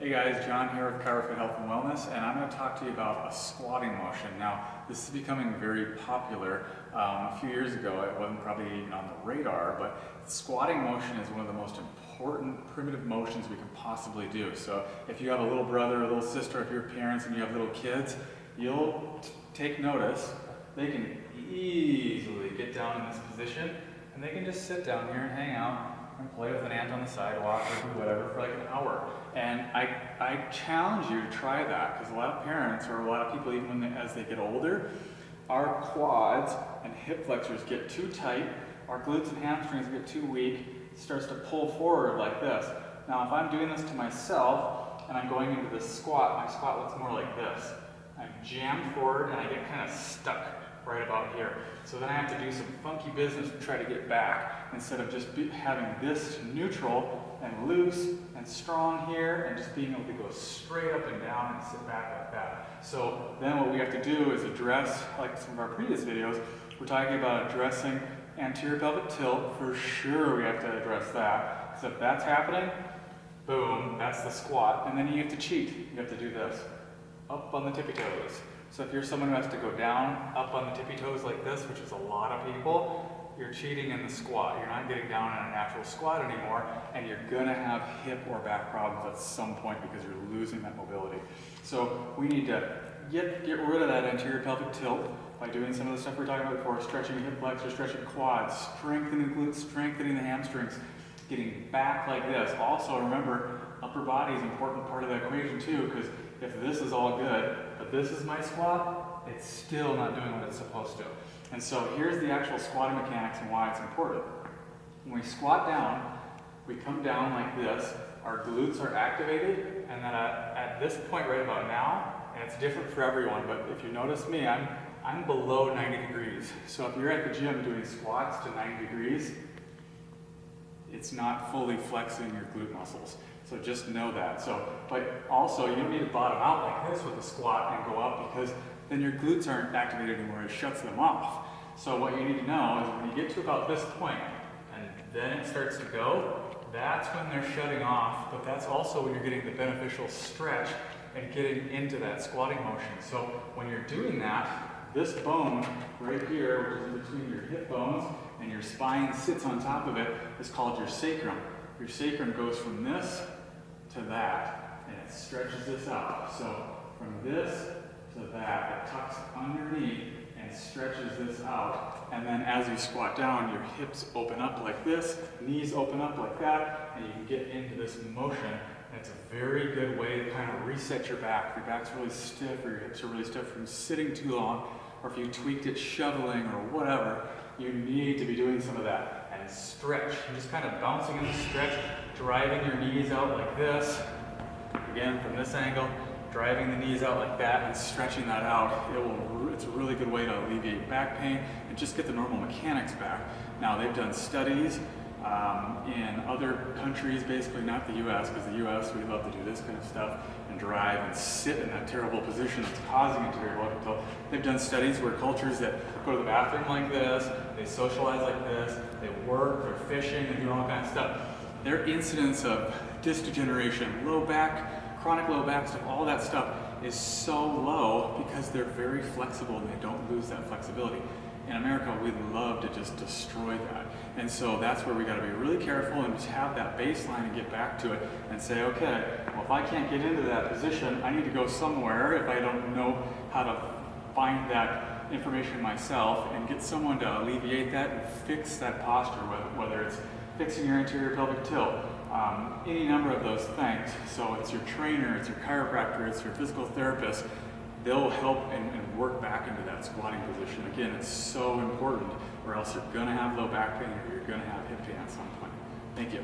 Hey guys, John here with ChiroFit Health and Wellness, and I'm going to talk to you about a squatting motion. Now, this is becoming very popular. A few years ago, it wasn't probably even on the radar, but squatting motion is one of the most important primitive motions we can possibly do. So if you have a little brother or a little sister, if you're parents and you have little kids, you'll take notice. They can easily get down in this position, and they can just sit down here and hang out and play with an ant on the sidewalk or do whatever for like an hour. And I challenge you to try that, because a lot of parents or a lot of people, even as they get older, our quads and hip flexors get too tight, our glutes and hamstrings get too weak, it starts to pull forward like this. Now if I'm doing this to myself and I'm going into this squat, my squat looks more like this. I'm jammed forward and I get kind of stuck right about here. So then I have to do some funky business to try to get back, instead of just having this neutral and loose and strong here and just being able to go straight up and down and sit back like that. So then what we have to do is address, like some of our previous videos, we're talking about addressing anterior pelvic tilt. For sure we have to address that, because if that's happening, boom, that's the squat. And then you have to cheat. You have to do this, up on the tippy toes. So if you're someone who has to go down, up on the tippy toes like this, which is a lot of people, you're cheating in the squat. You're not getting down in a natural squat anymore, and you're gonna have hip or back problems at some point because you're losing that mobility. So we need to get rid of that anterior pelvic tilt by doing some of the stuff we were talking about before, stretching hip flexors, stretching quads, strengthening glutes, strengthening the hamstrings, getting back like this. Also remember, upper body is an important part of the equation too, because if this is all good, but this is my squat, it's still not doing what it's supposed to. And so here's the actual squatting mechanics and why it's important. When we squat down, we come down like this, our glutes are activated, and then at this point right about now, and it's different for everyone, but if you notice me, I'm below 90 degrees. So if you're at the gym doing squats to 90 degrees, it's not fully flexing your glute muscles. So just know that. So, but also you don't need to bottom out like this with a squat and go up, because then your glutes aren't activated anymore. It shuts them off. So what you need to know is when you get to about this point and then it starts to go, that's when they're shutting off, but that's also when you're getting the beneficial stretch and getting into that squatting motion. So when you're doing that, this bone right here, which is in between your hip bones and your spine sits on top of it, is called your sacrum. Your sacrum goes from this to that, and it stretches this out. So from this to that, it tucks underneath and stretches this out. And then as you squat down, your hips open up like this, knees open up like that, and you can get into this motion. And it's a very good way to kind of reset your back. If your back's really stiff or your hips are really stiff from sitting too long, or if you tweaked it shoveling or whatever, you need to be doing some of that. And stretch. You're just kind of bouncing in the stretch, driving your knees out like this. Again, from this angle, driving the knees out like that and stretching that out. It's a really good way to alleviate back pain and just get the normal mechanics back. Now, they've done studies in other countries, basically not the US, because the US, we love to do this kind of stuff and drive and sit in that terrible position that's causing anterior pelvic tilt. They've done studies where cultures that go to the bathroom like this, they socialize like this, they work, they're fishing, they're doing all kinds of stuff. Their incidence of disc degeneration, low back, chronic low back stuff, all that stuff is so low because they're very flexible and they don't lose that flexibility. In America, we'd love to just destroy that. And so that's where we gotta be really careful and just have that baseline and get back to it and say, okay, well, if I can't get into that position, I need to go somewhere if I don't know how to find that information myself and get someone to alleviate that and fix that posture, whether it's fixing your anterior pelvic tilt, any number of those things. So it's your trainer, it's your chiropractor, it's your physical therapist. They'll help and work back into that squatting position. Again, it's so important, or else you're gonna have low back pain or you're gonna have hip pain at some point. Thank you.